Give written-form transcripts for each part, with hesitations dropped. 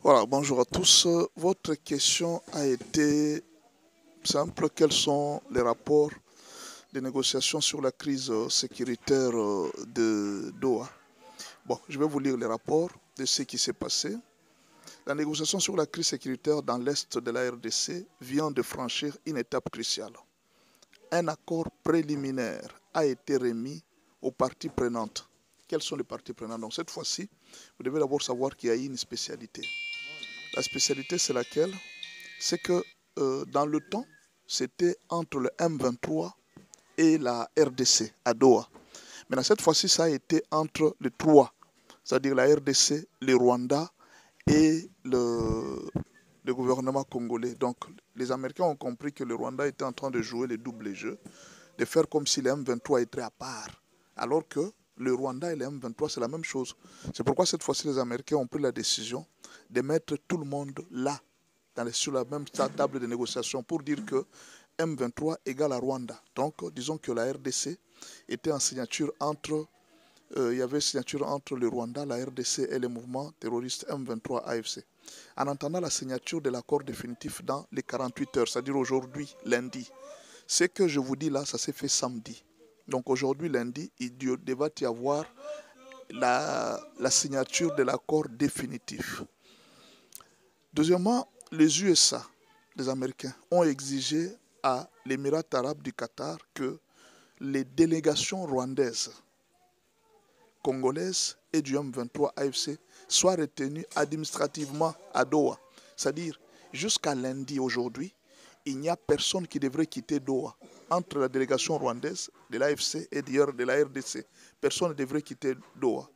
Voilà, bonjour à tous. Votre question a été simple. Quels sont les rapports des négociations sur la crise sécuritaire de Doha? Bon, je vais vous lire les rapports de ce qui s'est passé. La négociation sur la crise sécuritaire dans l'Est de la RDC vient de franchir une étape cruciale. Un accord préliminaire a été remis aux parties prenantes. Quelles sont les parties prenantes? Donc cette fois-ci, vous devez d'abord savoir qu'il y a une spécialité. La spécialité, c'est laquelle? C'est que dans le temps, c'était entre le M23 et la RDC à Doha. Maintenant, cette fois-ci, ça a été entre les trois, c'est-à-dire la RDC, le Rwanda et le gouvernement congolais. Donc, les Américains ont compris que le Rwanda était en train de jouer le double jeu, de faire comme si le M23 était à part, alors que le Rwanda et le M23, c'est la même chose. C'est pourquoi cette fois-ci, les Américains ont pris la décision de mettre tout le monde là, sur la même table de négociation, pour dire que M23 égale à Rwanda. Donc, disons que la RDC était en signature entre il y avait une signature entre le Rwanda, la RDC et le mouvement terroriste M23 AFC. En attendant la signature de l'accord définitif dans les 48 heures, c'est-à-dire aujourd'hui, lundi, ce que je vous dis là, ça s'est fait samedi. Donc aujourd'hui, lundi, il devait y avoir la signature de l'accord définitif. Deuxièmement, les USA, les Américains, ont exigé à l'Émirat arabe du Qatar que les délégations rwandaises, congolaises et du M23 AFC soient retenues administrativement à Doha. C'est-à-dire, jusqu'à lundi aujourd'hui, il n'y a personne qui devrait quitter Doha. Entre la délégation rwandaise de l'AFC et de la RDC, personne ne devrait quitter Doha.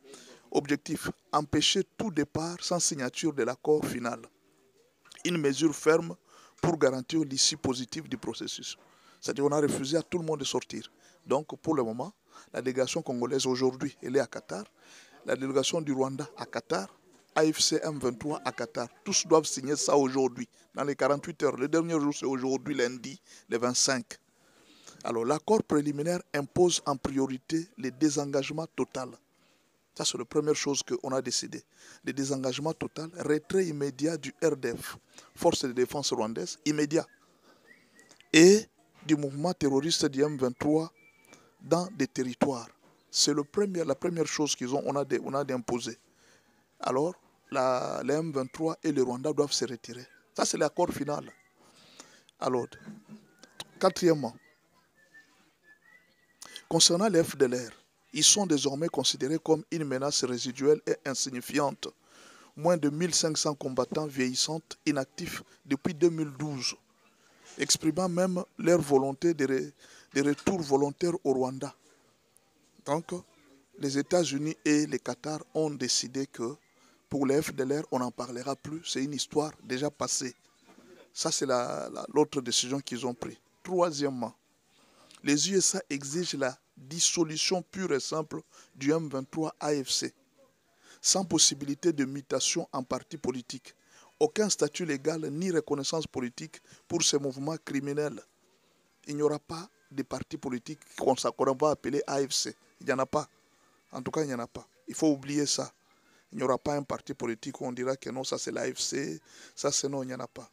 Objectif, empêcher tout départ sans signature de l'accord final. Une mesure ferme pour garantir l'issue positive du processus. C'est-à-dire qu'on a refusé à tout le monde de sortir. Donc, pour le moment, la délégation congolaise aujourd'hui, elle est à Qatar. La délégation du Rwanda à Qatar. AFC M23 à Qatar. Tous doivent signer ça aujourd'hui, dans les 48 heures. Le dernier jour, c'est aujourd'hui, lundi, le 25. Alors, l'accord préliminaire impose en priorité le désengagement total. Ça, c'est la première chose qu'on a décidé. Le désengagement total, retrait immédiat du RDF, Force de défense rwandaise, immédiat, et du mouvement terroriste du M23 dans des territoires. C'est la première chose qu'on a d'imposer. Alors, le M23 et le Rwanda doivent se retirer. Ça, c'est l'accord final. Alors, quatrièmement, concernant les FDLR, ils sont désormais considérés comme une menace résiduelle et insignifiante. Moins de 1500 combattants vieillissants inactifs depuis 2012, exprimant même leur volonté de retour volontaire au Rwanda. Donc, les États-Unis et le Qatar ont décidé que pour les FDLR, on n'en parlera plus. C'est une histoire déjà passée. Ça, c'est l'autre décision qu'ils ont prise. Troisièmement, les USA exigent la dissolution pure et simple du M23 AFC, sans possibilité de mutation en parti politique. Aucun statut légal ni reconnaissance politique pour ces mouvements criminels. Il n'y aura pas de parti politique qu'on va appeler AFC. Il n'y en a pas. En tout cas, il n'y en a pas. Il faut oublier ça. Il n'y aura pas un parti politique où on dira que non, ça c'est l'AFC, ça c'est non, il n'y en a pas.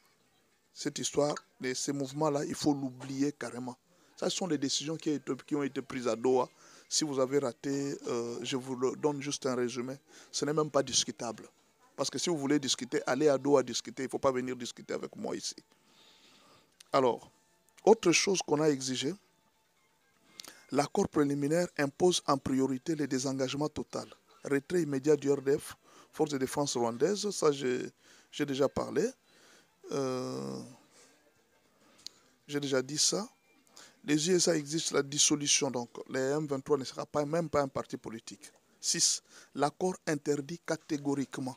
Cette histoire, ces mouvements-là, il faut l'oublier carrément. Ça, ce sont les décisions qui ont été prises à Doha. Si vous avez raté, je vous le donne juste un résumé. Ce n'est même pas discutable. Parce que si vous voulez discuter, allez à Doha discuter. Il ne faut pas venir discuter avec moi ici. Alors, autre chose qu'on a exigé, l'accord préliminaire impose en priorité le désengagement total. Retrait immédiat du RDF, Force de défense rwandaise, ça j'ai déjà parlé. J'ai déjà dit ça. Les USA exigent la dissolution, donc le M23 ne sera même pas un parti politique. 6. L'accord interdit catégoriquement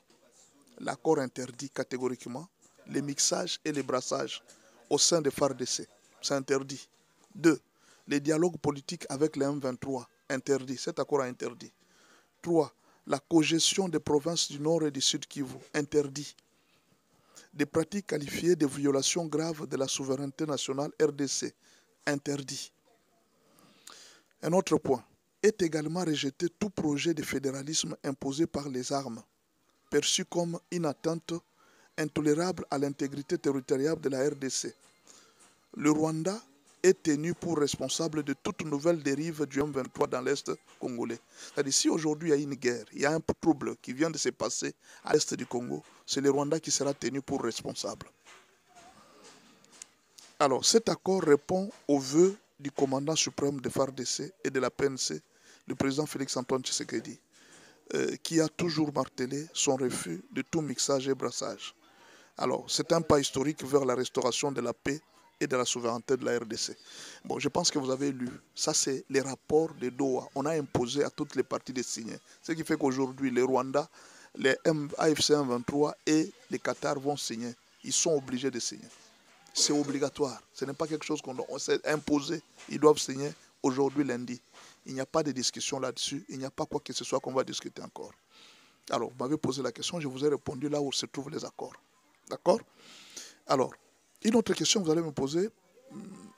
les mixages et les brassages au sein des FARDC. C'est interdit. 2. Les dialogues politiques avec le M23, interdit. Cet accord a interdit. 3. La cogestion des provinces du Nord et du Sud Kivu, interdit. Des pratiques qualifiées de violations graves de la souveraineté nationale RDC, interdit. Un autre point, est également rejeté tout projet de fédéralisme imposé par les armes, perçu comme une atteinte intolérable à l'intégrité territoriale de la RDC. Le Rwanda est tenu pour responsable de toute nouvelle dérive du M23 dans l'Est congolais. C'est-à-dire, si aujourd'hui il y a une guerre, il y a un trouble qui vient de se passer à l'Est du Congo, c'est le Rwanda qui sera tenu pour responsable. Alors, cet accord répond aux vœux du commandant suprême de FARDC et de la PNC, le président Félix-Antoine Tshisekedi, qui a toujours martelé son refus de tout mixage et brassage. Alors, c'est un pas historique vers la restauration de la paix et de la souveraineté de la RDC. Bon, je pense que vous avez lu. Ça, c'est les rapports de Doha. On a imposé à toutes les parties de signer. Ce qui fait qu'aujourd'hui, les Rwandais, les AFC M23 et les Qatar vont signer. Ils sont obligés de signer. C'est obligatoire. Ce n'est pas quelque chose qu'on s'est imposé. Ils doivent signer aujourd'hui, lundi. Il n'y a pas de discussion là-dessus. Il n'y a pas quoi que ce soit qu'on va discuter encore. Alors, vous m'avez posé la question, je vous ai répondu là où se trouvent les accords. D'accord? Alors, une autre question que vous allez me poser,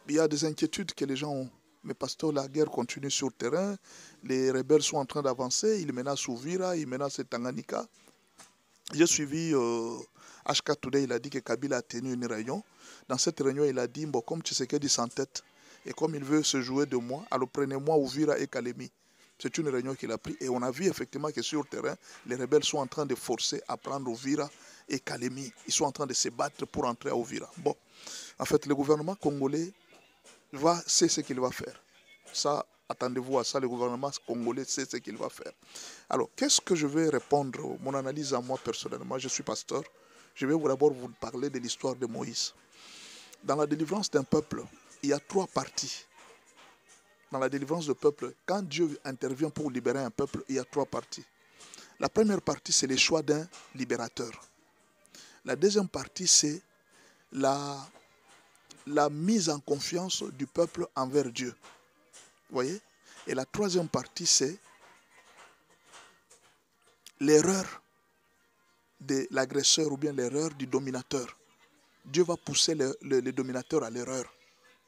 il y a des inquiétudes que les gens ont. Mais pasteur, la guerre continue sur le terrain, les rebelles sont en train d'avancer, ils menacent Uvira, ils menacent Tanganyika. J'ai suivi HK Today, il a dit que Kabila a tenu une réunion. Dans cette réunion, il a dit, bon, comme Tshisekedi s'entête, et comme il veut se jouer de moi, alors prenez-moi Uvira et Kalemi. C'est une réunion qu'il a prise. Et on a vu effectivement que sur le terrain, les rebelles sont en train de forcer à prendre Uvira et Kalemi. Ils sont en train de se battre pour entrer à Uvira. Bon, en fait, le gouvernement congolais sait ce qu'il va faire. Ça, attendez-vous à ça, le gouvernement congolais sait ce qu'il va faire. Alors, qu'est-ce que je vais répondre? Mon analyse à moi personnellement, je suis pasteur. Je vais d'abord vous parler de l'histoire de Moïse. Dans la délivrance d'un peuple, il y a 3 parties. Dans la délivrance du peuple, quand Dieu intervient pour libérer un peuple, il y a 3 parties. La première partie, c'est le choix d'un libérateur. La deuxième partie, c'est la mise en confiance du peuple envers Dieu. Vous voyez? Et la troisième partie, c'est l'erreur de l'agresseur ou bien l'erreur du dominateur. Dieu va pousser le dominateur à l'erreur.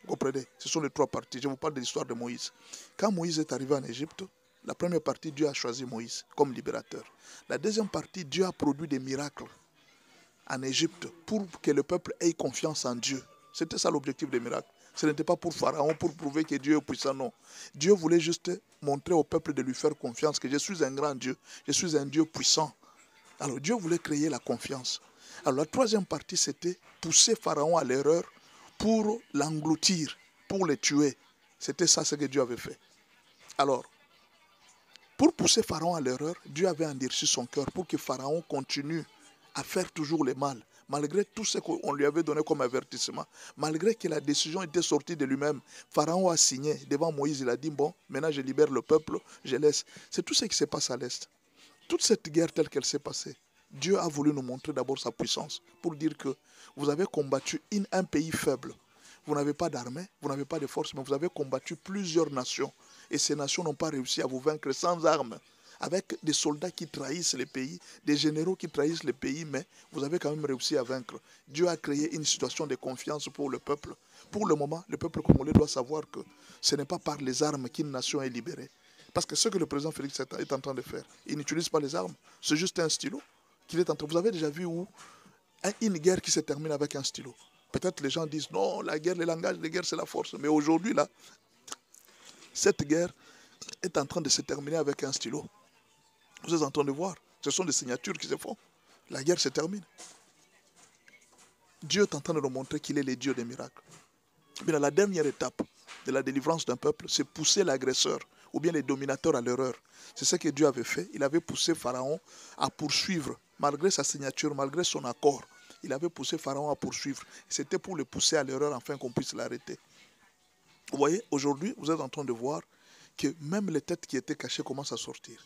Vous comprenez? Ce sont les 3 parties. Je vous parle de l'histoire de Moïse. Quand Moïse est arrivé en Égypte, la première partie, Dieu a choisi Moïse comme libérateur. La deuxième partie, Dieu a produit des miracles en Égypte pour que le peuple ait confiance en Dieu. C'était ça l'objectif des miracles. Ce n'était pas pour Pharaon, pour prouver que Dieu est puissant, non. Dieu voulait juste montrer au peuple de lui faire confiance, que je suis un grand Dieu, je suis un Dieu puissant. Alors Dieu voulait créer la confiance. Alors la troisième partie, c'était pousser Pharaon à l'erreur pour l'engloutir, pour le tuer. C'était ça ce que Dieu avait fait. Alors, pour pousser Pharaon à l'erreur, Dieu avait endurci son cœur pour que Pharaon continue à faire toujours le mal, malgré tout ce qu'on lui avait donné comme avertissement, malgré que la décision était sortie de lui-même. Pharaon a signé devant Moïse, il a dit, bon, maintenant je libère le peuple, je laisse. C'est tout ce qui se passe à l'Est. Toute cette guerre telle qu'elle s'est passée, Dieu a voulu nous montrer d'abord sa puissance, pour dire que vous avez combattu un pays faible. Vous n'avez pas d'armée, vous n'avez pas de force, mais vous avez combattu plusieurs nations. Et ces nations n'ont pas réussi à vous vaincre sans armes, avec des soldats qui trahissent les pays, des généraux qui trahissent les pays, mais vous avez quand même réussi à vaincre. Dieu a créé une situation de confiance pour le peuple. Pour le moment, le peuple congolais doit savoir que ce n'est pas par les armes qu'une nation est libérée. Parce que ce que le président Félix est en train de faire, il n'utilise pas les armes, c'est juste un stylo qu'il est en train. Vous avez déjà vu où une guerre qui se termine avec un stylo? Peut-être les gens disent non, la guerre, le langage de guerre, c'est la force. Mais aujourd'hui, là, cette guerre est en train de se terminer avec un stylo. Vous êtes en train de voir, ce sont des signatures qui se font. La guerre se termine. Dieu est en train de nous montrer qu'il est le Dieu des miracles. Mais la dernière étape de la délivrance d'un peuple, c'est pousser l'agresseur ou bien les dominateurs à l'erreur. C'est ce que Dieu avait fait. Il avait poussé Pharaon à poursuivre, malgré sa signature, malgré son accord. Il avait poussé Pharaon à poursuivre. C'était pour le pousser à l'erreur afin qu'on puisse l'arrêter. Vous voyez, aujourd'hui, vous êtes en train de voir que même les têtes qui étaient cachées commencent à sortir.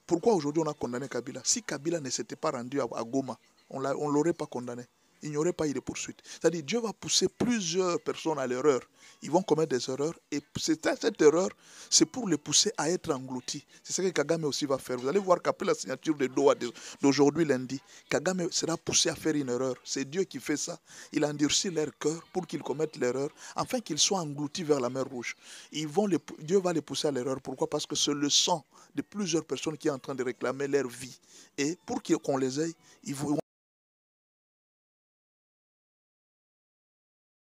Pourquoi aujourd'hui on a condamné Kabila? Si Kabila ne s'était pas rendu à Goma, on ne l'aurait pas condamné. Il n'y aurait pas eu de poursuite. C'est-à-dire Dieu va pousser plusieurs personnes à l'erreur. Ils vont commettre des erreurs. Et cette erreur, c'est pour les pousser à être engloutis. C'est ce que Kagame aussi va faire. Vous allez voir qu'après la signature de Doha d'aujourd'hui lundi, Kagame sera poussé à faire une erreur. C'est Dieu qui fait ça. Il endurcit leur cœur pour qu'ils commettent l'erreur, afin qu'ils soient engloutis vers la mer Rouge. Dieu va les pousser à l'erreur. Pourquoi? Parce que c'est le sang de plusieurs personnes qui est en train de réclamer leur vie. Et pour qu'on les ait, ils vont